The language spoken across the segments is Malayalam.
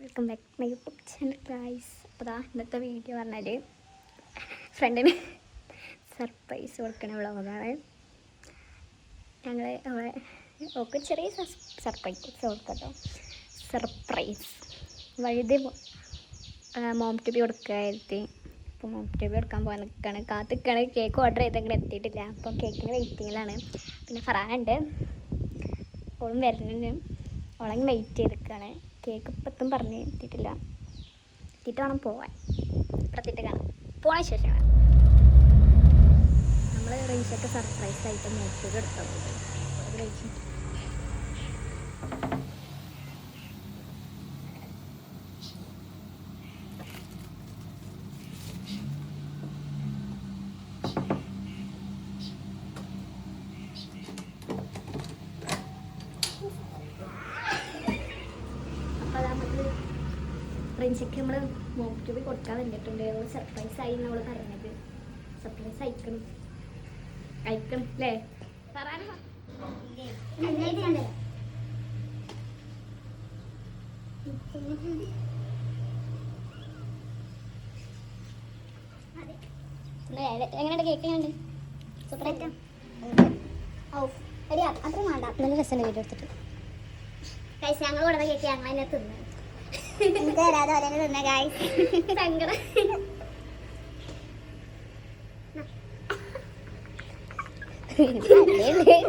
Welcome back my YouTube channel guys. അപ്പോൾ ഇന്നത്തെ വീഡിയോ പറഞ്ഞാൽ ഫ്രണ്ടിന് സർപ്രൈസ് കൊടുക്കണ വ്ളോഗാണ്. ഞങ്ങൾ ഒക്കെ ചെറിയ സർപ്രൈസ് കൊടുക്കട്ടോ. സർപ്രൈസ് വഴുതി മോം ടു ബി കൊടുക്കായിരുത്തി. അപ്പോൾ മോം ടു ബി കൊടുക്കാൻ പോകാൻ നിൽക്കുകയാണ്, കാത്തിക്കാണ്. കേക്ക് ഓർഡർ ചെയ്തെങ്കിലും എത്തിയിട്ടില്ല. അപ്പോൾ കേക്കിന് വെയിറ്റിങ്ങിലാണ്. പിന്നെ ഫറാനുണ്ട്, ഓളും വരുന്നതിന് ഓളങ്ങ് വെയിറ്റ് ചെയ്തിരിക്കുകയാണ്. കേക്ക് ഇപ്പത്തും പറഞ്ഞ് എത്തിയിട്ടില്ല, എത്തിയിട്ട് വേണം പോവാൻ. ഇപ്പത്തിട്ട് കാണാം, പോണ ശേഷം വേണം. നമ്മൾ റേഞ്ചൊക്കെ സർപ്രൈസ് ആയിട്ട് നോക്കിയത് എടുത്തത് റേഞ്ച്. ഫ്രണ്ട്സൊക്കെ നമ്മൾ മോം ടു ബി കൊടുക്കാൻ വന്നിട്ടുണ്ട്. സർപ്രൈസായി നമ്മൾ പറഞ്ഞത്. സർപ്രൈസ് അയക്കണം അല്ലേ? എങ്ങനെയുണ്ട് കേക്ക്? എങ്ങനെയുണ്ട്? സൂപ്പറായിട്ടാ. അത്ര വേണ്ട, നല്ല രസമുണ്ട് വീഡിയോ എടുത്തിട്ട്. കഴിച്ച് ഞങ്ങൾ കൊടുത്ത കേക്ക് ഞങ്ങൾ അതിനെ തിന്നു. തരാതെ ഓരോ തിന്ന ഗായ്സ്. സങ്കടം.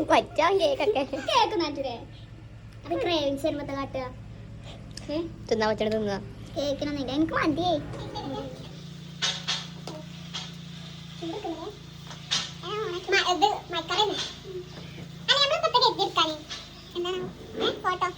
പറ്റാ കേക്കൊക്കെ കേക്ക് നാട്ടിലെ അത് ക്രേവിങ്സ് വരുമ്പത്തെ കാട്ടുക. തിന്നാ പറ്റണ തിന്നുക. കേക്കിനൊന്നുമില്ല, എനിക്ക് മതിയേ. എന്താണ് ഫോട്ടോ